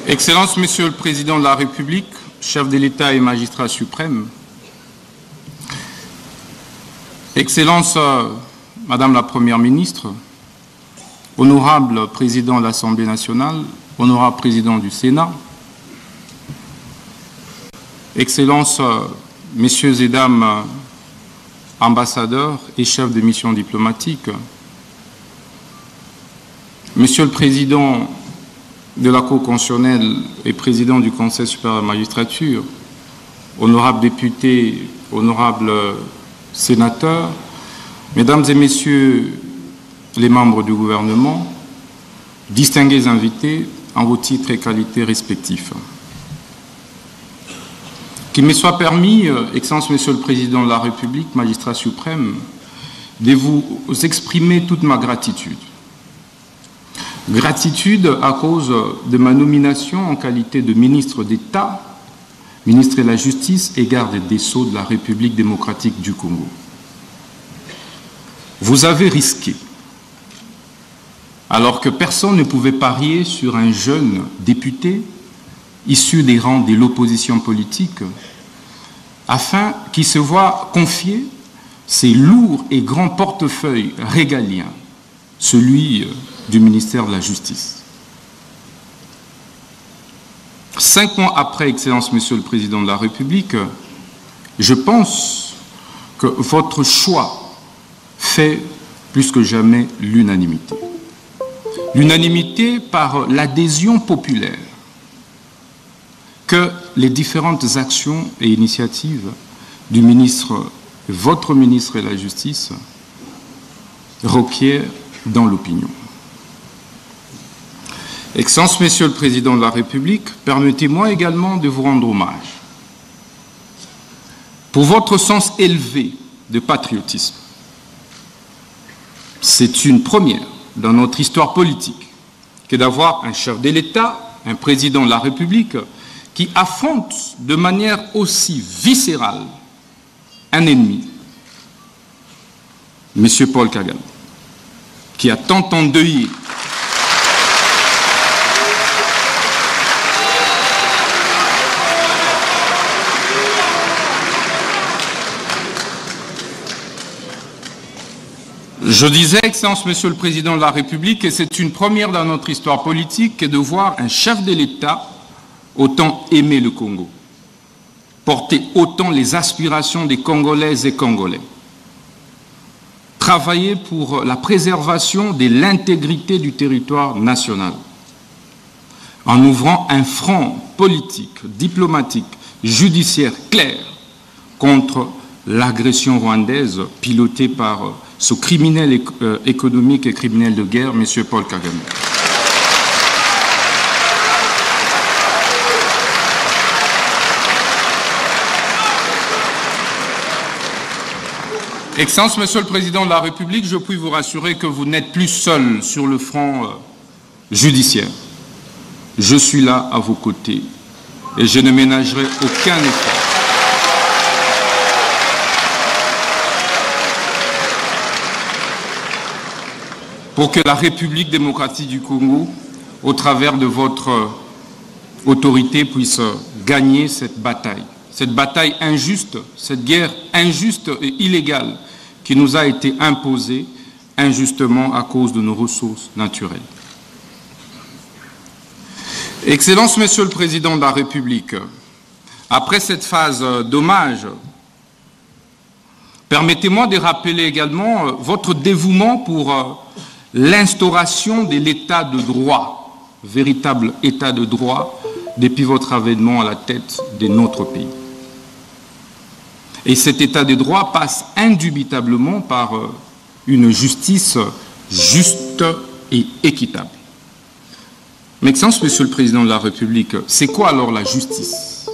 Excellences, Monsieur le Président de la République, chef de l'État et magistrat suprême, Excellences, Madame la Première ministre, honorable Président de l'Assemblée nationale, honorable Président du Sénat, Excellences, Messieurs et Dames ambassadeurs et chefs de mission diplomatique, Monsieur le Président de la Cour constitutionnelle et Président du Conseil supérieur de la magistrature, honorables députés, honorables sénateurs, Mesdames et Messieurs les membres du gouvernement, distingués invités en vos titres et qualités respectifs. Qu'il me soit permis, Excellence Monsieur le Président de la République, magistrat suprême, de vous exprimer toute ma gratitude. Gratitude à cause de ma nomination en qualité de ministre d'État, ministre de la Justice et garde des Sceaux de la République démocratique du Congo. Vous avez risqué, alors que personne ne pouvait parier sur un jeune député issu des rangs de l'opposition politique, afin qu'il se voie confier ces lourds et grands portefeuilles régaliens, celui du ministère de la Justice. 5 mois après, Excellence Monsieur le Président de la République, je pense que votre choix fait plus que jamais l'unanimité. L'unanimité par l'adhésion populaire que les différentes actions et initiatives du ministre, votre ministre de la Justice, requièrent dans l'opinion. Excellence, Monsieur le Président de la République, permettez-moi également de vous rendre hommage pour votre sens élevé de patriotisme. C'est une première dans notre histoire politique que d'avoir un chef de l'État, un président de la République, qui affronte de manière aussi viscérale un ennemi, M. Paul Kagame, qui a tant endeuillé Je disais, Excellence Monsieur le Président de la République, que c'est une première dans notre histoire politique que de voir un chef de l'État autant aimer le Congo, porter autant les aspirations des Congolaises et Congolais, travailler pour la préservation de l'intégrité du territoire national, en ouvrant un front politique, diplomatique, judiciaire clair contre l'agression rwandaise pilotée par ce criminel économique et criminel de guerre, M. Paul Kagame. Excellence, Monsieur le Président de la République, je puis vous rassurer que vous n'êtes plus seul sur le front judiciaire. Je suis là à vos côtés et je ne ménagerai aucun effort pour que la République démocratique du Congo, au travers de votre autorité, puisse gagner cette bataille injuste, cette guerre injuste et illégale qui nous a été imposée injustement à cause de nos ressources naturelles. Excellence, Monsieur le Président de la République, après cette phase d'hommage, permettez-moi de rappeler également votre dévouement pour l'instauration de l'état de droit, véritable état de droit, depuis votre avènement à la tête de notre pays. Et cet état de droit passe indubitablement par une justice juste et équitable. Mais Excellence, Monsieur le Président de la République, c'est quoi alors la justice ?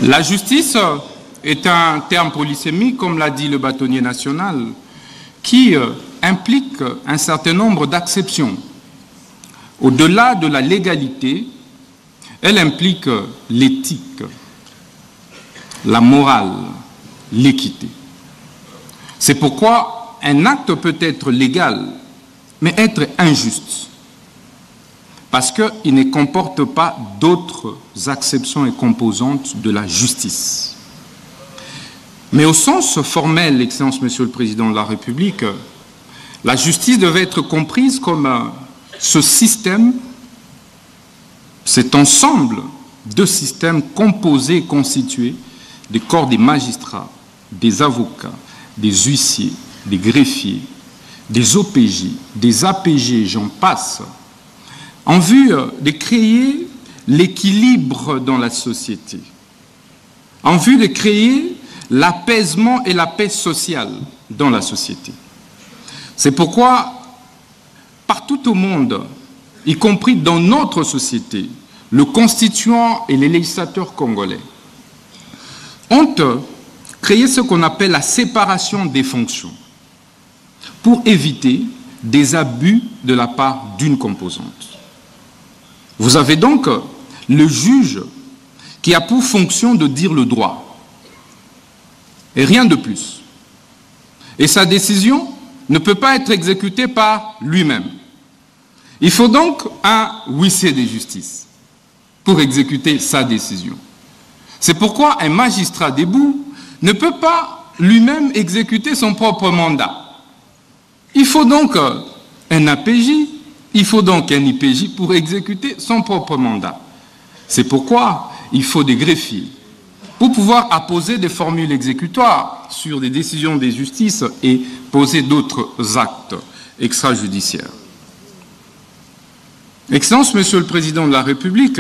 La justice est un terme polysémique, comme l'a dit le bâtonnier national, qui implique un certain nombre d'acceptions. Au-delà de la légalité, elle implique l'éthique, la morale, l'équité. C'est pourquoi un acte peut être légal, mais être injuste, parce qu'il ne comporte pas d'autres acceptions et composantes de la justice. Mais au sens formel, Excellence Monsieur le Président de la République, la justice devait être comprise comme ce système, cet ensemble de systèmes composés et constitués des corps des magistrats, des avocats, des huissiers, des greffiers, des OPJ, des APG, j'en passe, en vue de créer l'équilibre dans la société, en vue de créer l'apaisement et la paix sociale dans la société. C'est pourquoi, partout au monde, y compris dans notre société, le constituant et les législateurs congolais ont créé ce qu'on appelle la séparation des fonctions pour éviter des abus de la part d'une composante. Vous avez donc le juge qui a pour fonction de dire le droit et rien de plus. Et sa décision ne peut pas être exécutée par lui-même. Il faut donc un huissier de justice pour exécuter sa décision. C'est pourquoi un magistrat debout ne peut pas lui-même exécuter son propre mandat. Il faut donc un APJ, il faut donc un IPJ pour exécuter son propre mandat. C'est pourquoi il faut des greffiers pour pouvoir apposer des formules exécutoires sur des décisions des justices et poser d'autres actes extrajudiciaires. Excellence, Monsieur le Président de la République,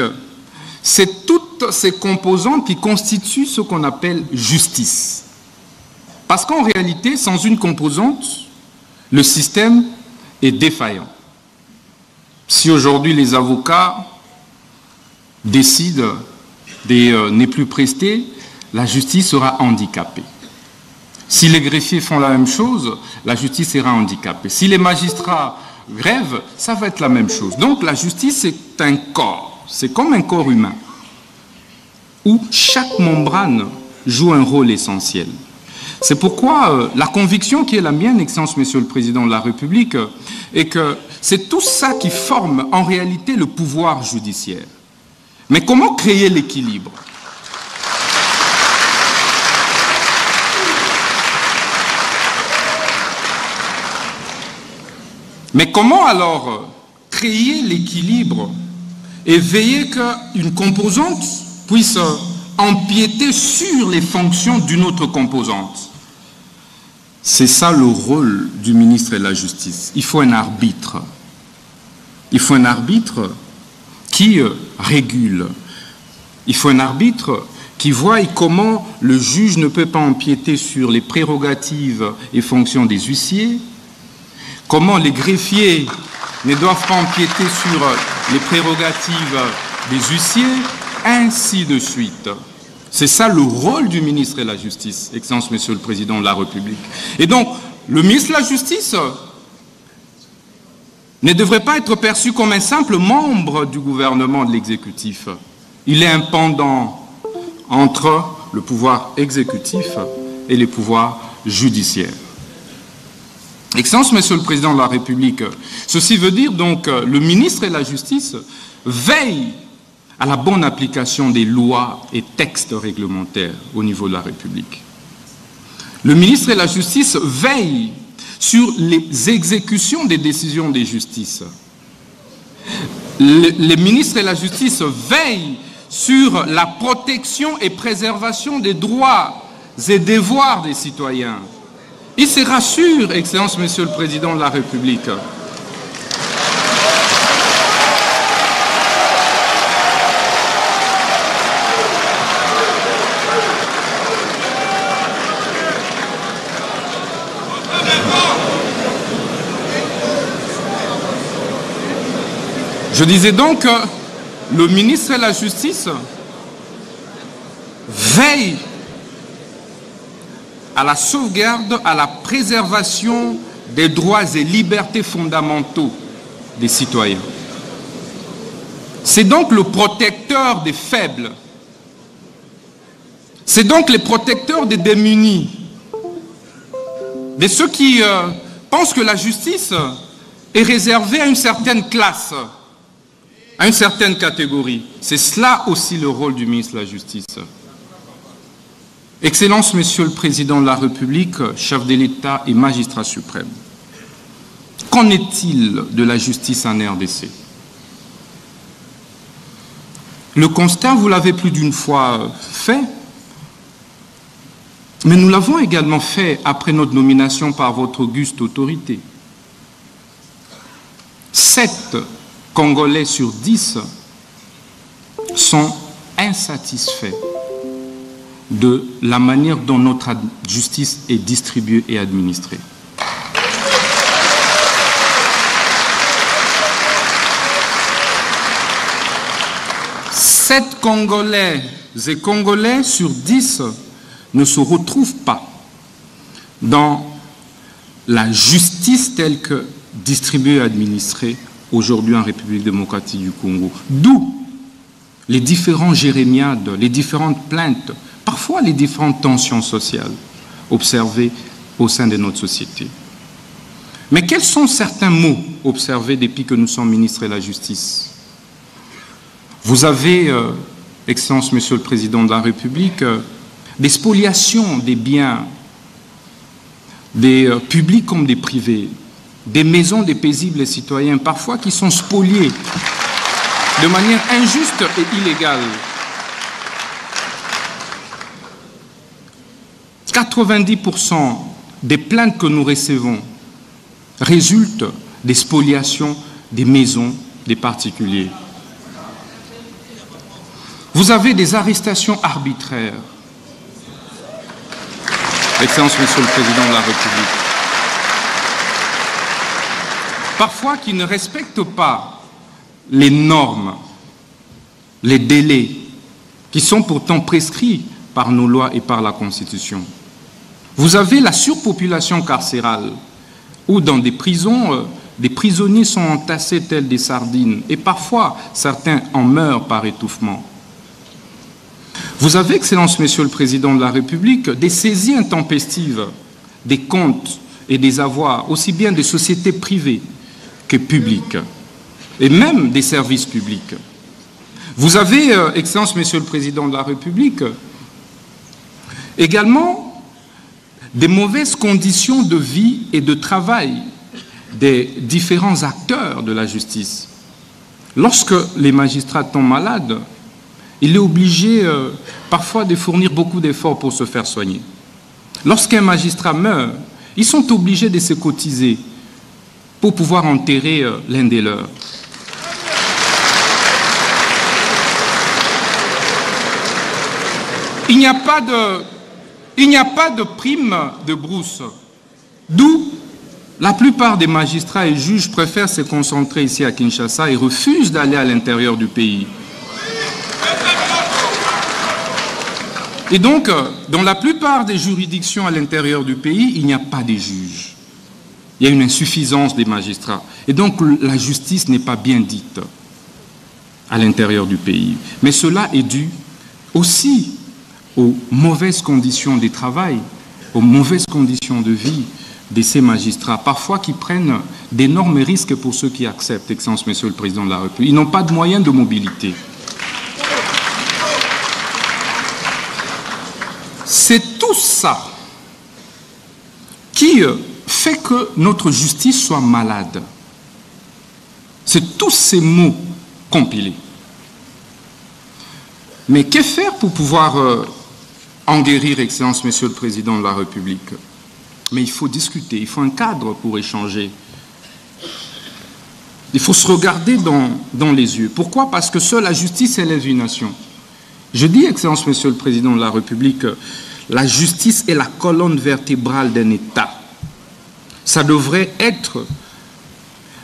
c'est toutes ces composantes qui constituent ce qu'on appelle justice. Parce qu'en réalité, sans une composante, le système est défaillant. Si aujourd'hui les avocats décident de ne plus prester, la justice sera handicapée. Si les greffiers font la même chose, la justice sera handicapée. Si les magistrats grèvent, ça va être la même chose. Donc la justice, c'est un corps, c'est comme un corps humain, où chaque membrane joue un rôle essentiel. C'est pourquoi la conviction qui est la mienne, Excellence Monsieur le Président de la République, est que c'est tout ça qui forme en réalité le pouvoir judiciaire. Mais comment créer l'équilibre? Mais comment alors créer l'équilibre et veiller qu'une composante puisse empiéter sur les fonctions d'une autre composante? C'est ça le rôle du ministre de la Justice. Il faut un arbitre. Il faut un arbitre qui régule. Il faut un arbitre qui voit comment le juge ne peut pas empiéter sur les prérogatives et fonctions des huissiers, comment les greffiers ne doivent pas empiéter sur les prérogatives des huissiers, ainsi de suite. C'est ça le rôle du ministre de la Justice, Excellence Monsieur le Président de la République. Et donc, le ministre de la Justice ne devrait pas être perçu comme un simple membre du gouvernement de l'exécutif. Il est un pendant entre le pouvoir exécutif et les pouvoirs judiciaires. Excellence, Monsieur le Président de la République, ceci veut dire donc que le ministre de la Justice veille à la bonne application des lois et textes réglementaires au niveau de la République. Le ministre de la Justice veille sur les exécutions des décisions des justices. Les ministres de la Justice veillent sur la protection et préservation des droits et devoirs des citoyens. Il se rassure, Excellence, Monsieur le Président de la République. Je disais donc que le ministre de la Justice veille à la sauvegarde, à la préservation des droits et libertés fondamentaux des citoyens. C'est donc le protecteur des faibles. C'est C'est donc les protecteurs des démunis, de ceux qui pensent que la justice est réservée à une certaine classe, à une certaine catégorie. C'est cela aussi le rôle du ministre de la Justice. Excellence, Monsieur le Président de la République, chef de l'État et magistrat suprême, qu'en est-il de la justice en RDC? Le constat, vous l'avez plus d'une fois fait, mais nous l'avons également fait après notre nomination par votre auguste autorité. 7 Congolais sur 10 sont insatisfaits de la manière dont notre justice est distribuée et administrée. Sept Congolais et Congolais sur 10 ne se retrouvent pas dans la justice telle que distribuée et administrée aujourd'hui en République démocratique du Congo. D'où les différents jérémiades, les différentes plaintes, parfois les différentes tensions sociales observées au sein de notre société. Mais quels sont certains mots observés depuis que nous sommes ministres de la Justice? Vous avez, Excellence, Monsieur le Président de la République, des spoliations des biens, des publics comme des privés, des maisons des paisibles citoyens, parfois qui sont spoliés de manière injuste et illégale. 90% des plaintes que nous recevons résultent des spoliations des maisons des particuliers. Vous avez des arrestations arbitraires. Excellence, Monsieur le Président de la République. Parfois qui ne respectent pas les normes, les délais, qui sont pourtant prescrits par nos lois et par la Constitution. Vous avez la surpopulation carcérale, où dans des prisons, des prisonniers sont entassés tels des sardines, et parfois certains en meurent par étouffement. Vous avez, Excellence, Monsieur le Président de la République, des saisies intempestives des comptes et des avoirs, aussi bien des sociétés privées que publiques, et même des services publics. Vous avez, Excellence, Monsieur le Président de la République, également des mauvaises conditions de vie et de travail des différents acteurs de la justice. Lorsque les magistrats tombent malades, il est obligé parfois de fournir beaucoup d'efforts pour se faire soigner. Lorsqu'un magistrat meurt, ils sont obligés de se cotiser pour pouvoir enterrer l'un des leurs. Il n'y a pas de prime de brousse, d'où la plupart des magistrats et juges préfèrent se concentrer ici à Kinshasa et refusent d'aller à l'intérieur du pays. Et donc, dans la plupart des juridictions à l'intérieur du pays, il n'y a pas de juges. Il y a une insuffisance des magistrats. Et donc, la justice n'est pas bien dite à l'intérieur du pays. Mais cela est dû aussi aux mauvaises conditions de travail, aux mauvaises conditions de vie de ces magistrats, parfois qui prennent d'énormes risques pour ceux qui acceptent, Excellence, Monsieur le Président de la République. Ils n'ont pas de moyens de mobilité. C'est tout ça qui fait que notre justice soit malade. C'est tous ces mots compilés. Mais que faire pour pouvoir en guérir, Excellence, Monsieur le Président de la République? Mais il faut discuter, il faut un cadre pour échanger. Il faut se regarder dans les yeux. Pourquoi? Parce que seule la justice élève une nation. Je dis, Excellence, Monsieur le Président de la République, la justice est la colonne vertébrale d'un État. Ça devrait être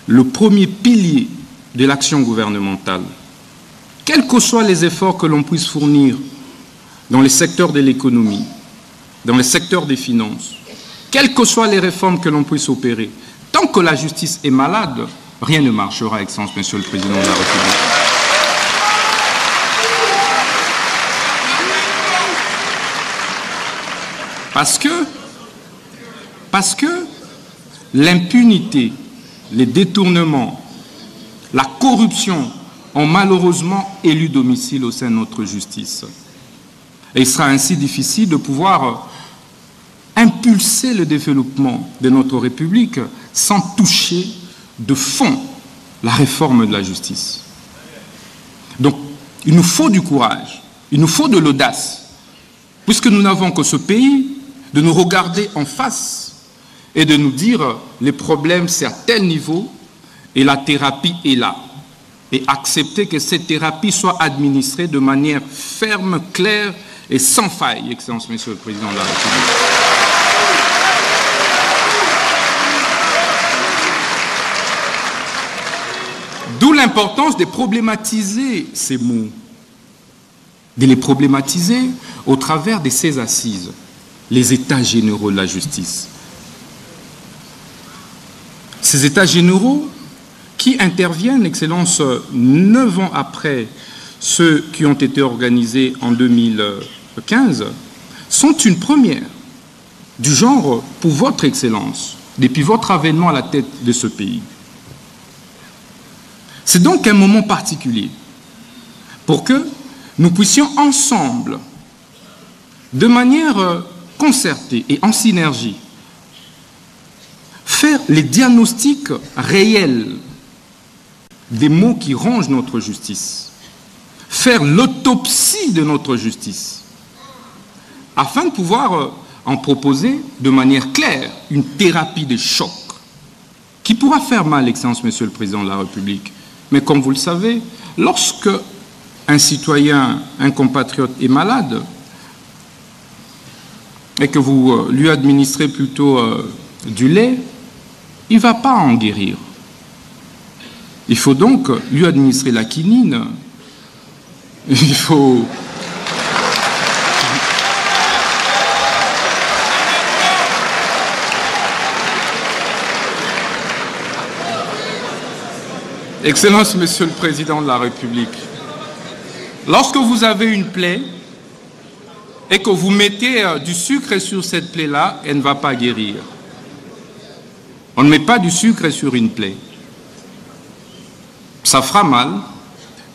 le premier pilier de l'action gouvernementale. Quels que soient les efforts que l'on puisse fournir dans les secteurs de l'économie, dans les secteurs des finances, quelles que soient les réformes que l'on puisse opérer, tant que la justice est malade, rien ne marchera, Excellence, Monsieur le Président de la République. Parce que l'impunité, les détournements, la corruption ont malheureusement élu domicile au sein de notre justice. Et il sera ainsi difficile de pouvoir impulser le développement de notre République sans toucher de fond la réforme de la justice. Donc, il nous faut du courage, il nous faut de l'audace, puisque nous n'avons que ce pays, de nous regarder en face et de nous dire les problèmes c'est à tel niveau et la thérapie est là. Et accepter que cette thérapie soit administrée de manière ferme, claire et sans faille, Excellence, Monsieur le Président de la République. D'où l'importance de problématiser ces mots, de les problématiser au travers de ces assises, les États généraux de la justice. Ces États généraux qui interviennent, Excellence, 9 ans après ceux qui ont été organisés en 2015, sont une première du genre pour votre Excellence, depuis votre avènement à la tête de ce pays. C'est donc un moment particulier pour que nous puissions ensemble, de manière concertée et en synergie, faire les diagnostics réels des maux qui rongent notre justice, faire l'autopsie de notre justice, afin de pouvoir en proposer de manière claire une thérapie de choc qui pourra faire mal, Excellence, Monsieur le Président de la République. Mais comme vous le savez, lorsque un citoyen, un compatriote est malade et que vous lui administrez plutôt du lait, il ne va pas en guérir. Il faut donc lui administrer la quinine. Il faut... Excellence, Monsieur le Président de la République, lorsque vous avez une plaie et que vous mettez du sucre sur cette plaie-là, elle ne va pas guérir. On ne met pas du sucre sur une plaie. Ça fera mal,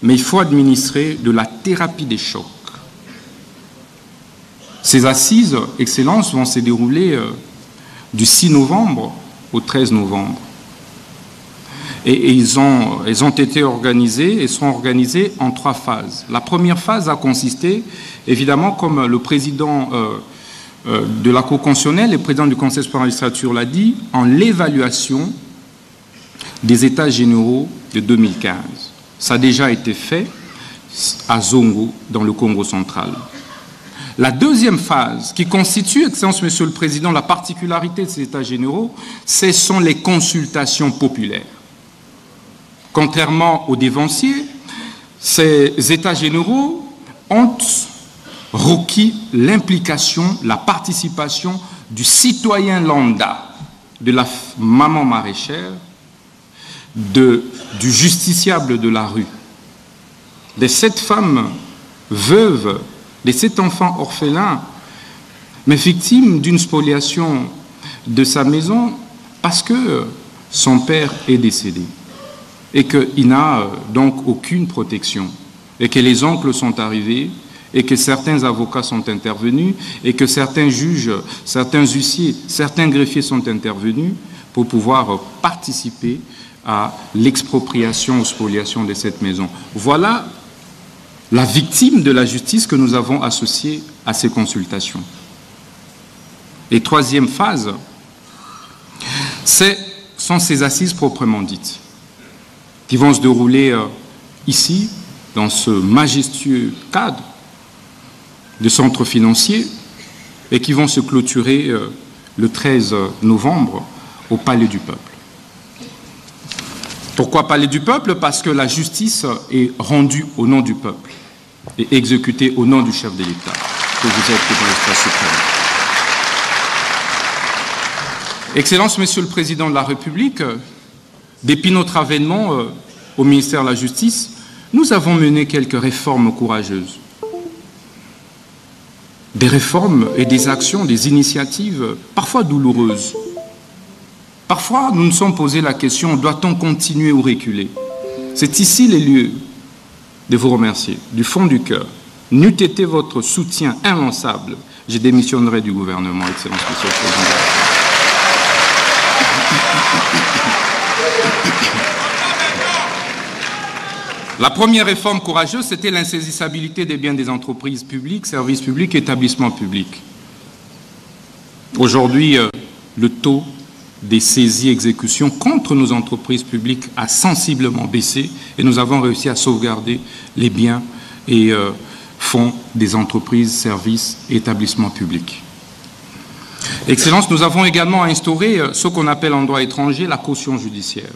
mais il faut administrer de la thérapie des chocs. Ces assises, Excellence, vont se dérouler du 6 novembre au 13 novembre. Et elles ont été organisées et seront organisées en 3 phases. La première phase a consisté, évidemment, comme le président de la Cour constitutionnelle et le président du Conseil supérieur de la magistrature l'a dit, en l'évaluation des États généraux de 2015. Ça a déjà été fait à Zongo, dans le Congo central. La deuxième phase, qui constitue, Excellence, Monsieur le Président, la particularité de ces États généraux, ce sont les consultations populaires. Contrairement aux dévanciers, ces États généraux ont requis l'implication, la participation du citoyen lambda, de la maman maraîchère, du justiciable de la rue, de cette femme veuve, de cet enfant orphelin, mais victime d'une spoliation de sa maison parce que son père est décédé et qu'il n'a donc aucune protection, et que les oncles sont arrivés, et que certains avocats sont intervenus, et que certains juges, certains huissiers, certains greffiers sont intervenus pour pouvoir participer à l'expropriation ou spoliation de cette maison. Voilà la victime de la justice que nous avons associée à ces consultations. Et troisième phase, sont ces assises proprement dites, qui vont se dérouler ici, dans ce majestueux cadre de centre financier, et qui vont se clôturer le 13 novembre au Palais du Peuple. Pourquoi Palais du Peuple? Parce que la justice est rendue au nom du peuple et exécutée au nom du chef de l'État, que vous êtes dans l'espace suprême. Excellence, Monsieur le Président de la République, depuis notre avènement au ministère de la Justice, nous avons mené quelques réformes courageuses. des réformes et des actions, des initiatives parfois douloureuses. Parfois, nous nous sommes posé la question, doit-on continuer ou reculer? C'est ici les lieux de vous remercier, du fond du cœur. N'eût été votre soutien inlassable, je démissionnerai du gouvernement, Excellence Monsieur le Président. La première réforme courageuse, c'était l'insaisissabilité des biens des entreprises publiques, services publics, établissements publics. Aujourd'hui, le taux des saisies exécutions contre nos entreprises publiques a sensiblement baissé et nous avons réussi à sauvegarder les biens et fonds des entreprises, services et établissements publics. Excellence, nous avons également instauré ce qu'on appelle en droit étranger la caution judiciaire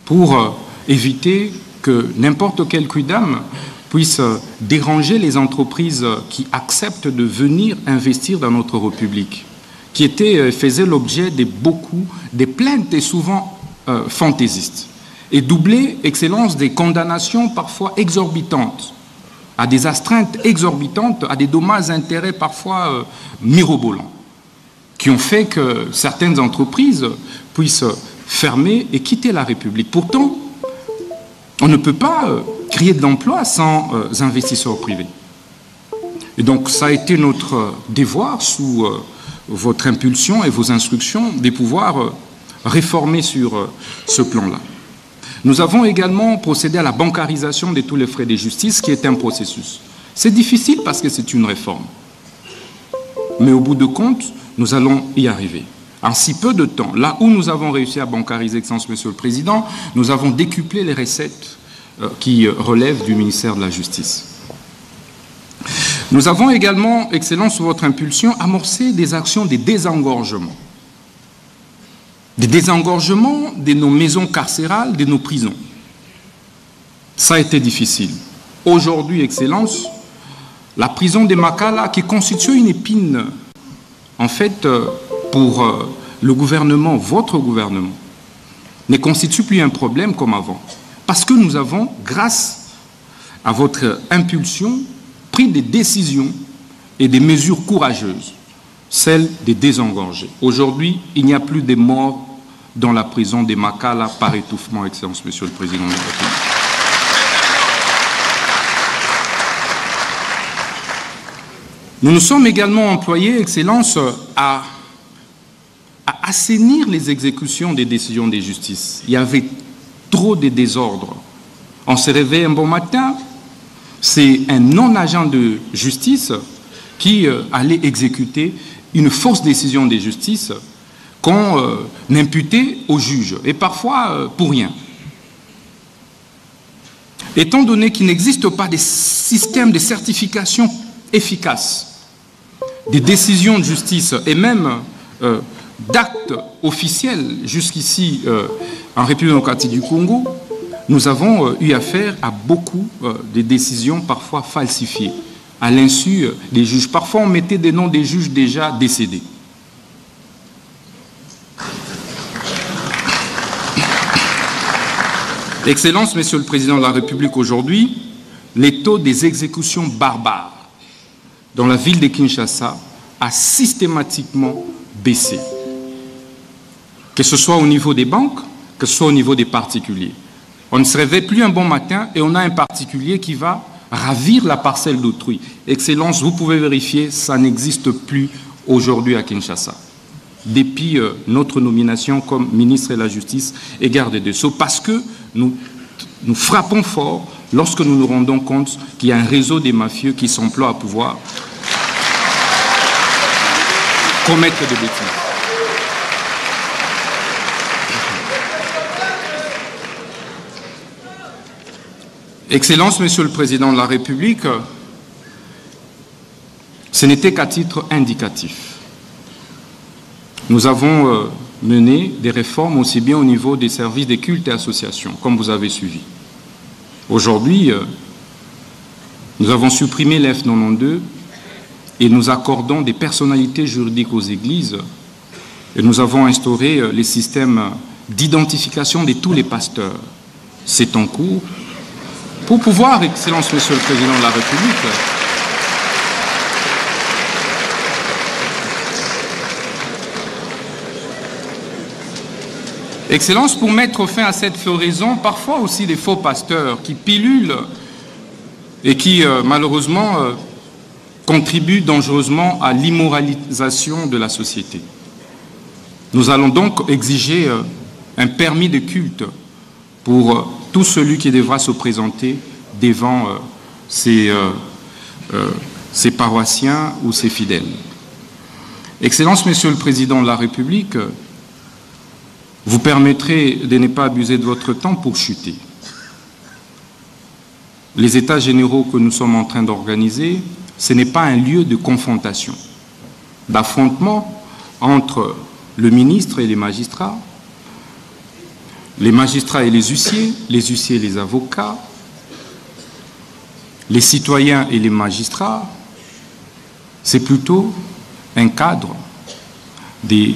pour éviter que n'importe quel quidam puisse déranger les entreprises qui acceptent de venir investir dans notre République, qui faisait l'objet de des plaintes et souvent fantaisistes, et doubler, Excellence, des condamnations parfois exorbitantes, à des astreintes exorbitantes, à des dommages-intérêts parfois mirobolants, qui ont fait que certaines entreprises puissent fermer et quitter la République. Pourtant, on ne peut pas créer de l'emploi sans investisseurs privés. Et donc, ça a été notre devoir, sous votre impulsion et vos instructions, de pouvoir réformer sur ce plan-là. Nous avons également procédé à la bancarisation de tous les frais de justice, qui est un processus. C'est difficile parce que c'est une réforme. Mais au bout de compte, nous allons y arriver. En si peu de temps, là où nous avons réussi à bancariser, Excellence Monsieur le Président, nous avons décuplé les recettes qui relèvent du ministère de la Justice. Nous avons également, Excellence, sous votre impulsion, amorcé des actions de désengorgement. Des désengorgements de nos maisons carcérales, de nos prisons. Ça a été difficile. Aujourd'hui, Excellence, la prison de Makala, qui constitue une épine, en fait, pour le gouvernement, votre gouvernement, ne constitue plus un problème comme avant. Parce que nous avons, grâce à votre impulsion, pris des décisions et des mesures courageuses, celles de désengorger. Aujourd'hui, il n'y a plus de morts dans la prison de Makala par étouffement, Excellence Monsieur le Président de la République. Nous nous sommes également employés, Excellence, à assainir les exécutions des décisions de justice. Il y avait trop de désordre. On se réveille un bon matin, c'est un non-agent de justice qui allait exécuter une fausse décision de justice qu'on imputait au juge, et parfois pour rien. Étant donné qu'il n'existe pas de système de certification efficace des décisions de justice et même d'actes officiels jusqu'ici en République démocratique du Congo, nous avons eu affaire à beaucoup de décisions parfois falsifiées, à l'insu des juges. Parfois, on mettait des noms des juges déjà décédés. Excellence, Monsieur le Président de la République, aujourd'hui, les taux des exécutions barbares dans la ville de Kinshasa a systématiquement baissé. Que ce soit au niveau des banques, que ce soit au niveau des particuliers. On ne se réveille plus un bon matin et on a un particulier qui va ravir la parcelle d'autrui. Excellence, vous pouvez vérifier, ça n'existe plus aujourd'hui à Kinshasa. Depuis notre nomination comme ministre de la Justice et garde des Sceaux, parce que nous frappons fort lorsque nous nous rendons compte qu'il y a un réseau des mafieux qui s'emploie à pouvoir commettre des bêtises. Excellence, Monsieur le Président de la République, ce n'était qu'à titre indicatif. Nous avons mené des réformes aussi bien au niveau des services des cultes et associations, comme vous avez suivi. Aujourd'hui, nous avons supprimé l'F92 et nous accordons des personnalités juridiques aux églises et nous avons instauré les systèmes d'identification de tous les pasteurs. C'est en cours. Pour pouvoir, Excellence, Monsieur le Président de la République, Excellence, pour mettre fin à cette floraison, parfois aussi des faux pasteurs qui pilulent et qui, malheureusement, contribuent dangereusement à l'immoralisation de la société. Nous allons donc exiger un permis de culte pour tout celui qui devra se présenter devant ses paroissiens ou ses fidèles. Excellence, Monsieur le Président de la République, vous permettrez de ne pas abuser de votre temps pour chuter. Les États généraux que nous sommes en train d'organiser, ce n'est pas un lieu de confrontation, d'affrontement entre le ministre et les magistrats et les huissiers et les avocats, les citoyens et les magistrats. C'est plutôt un cadre des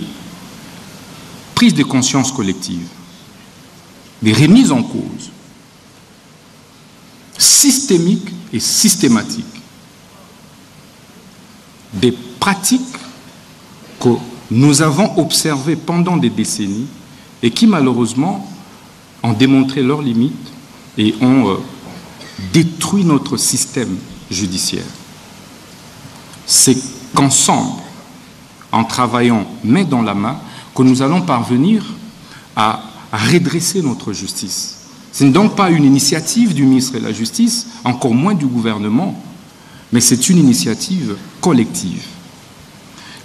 prises de conscience collective, des remises en cause systémiques et systématiques, des pratiques que nous avons observées pendant des décennies et qui malheureusement ont démontré leurs limites et ont détruit notre système judiciaire. C'est qu'ensemble, en travaillant main dans la main, que nous allons parvenir à redresser notre justice. Ce n'est donc pas une initiative du ministre de la Justice, encore moins du gouvernement, mais c'est une initiative collective.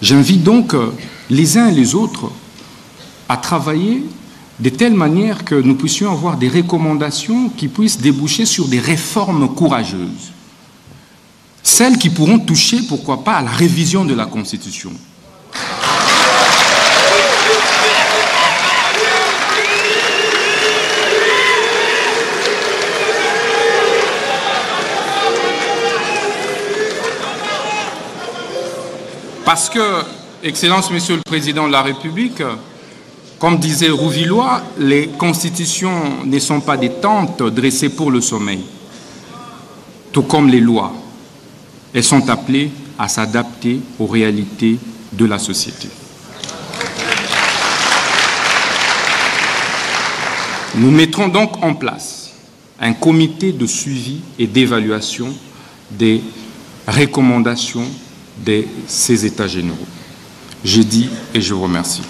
J'invite donc les uns et les autres à travailler de telle manière que nous puissions avoir des recommandations qui puissent déboucher sur des réformes courageuses. Celles qui pourront toucher, pourquoi pas, à la révision de la Constitution. Parce que, Excellence, Monsieur le Président de la République, comme disait Rouvillois, les constitutions ne sont pas des tentes dressées pour le sommeil. Tout comme les lois, elles sont appelées à s'adapter aux réalités de la société. Nous mettrons donc en place un comité de suivi et d'évaluation des recommandations de ces États généraux. Je dis et je vous remercie.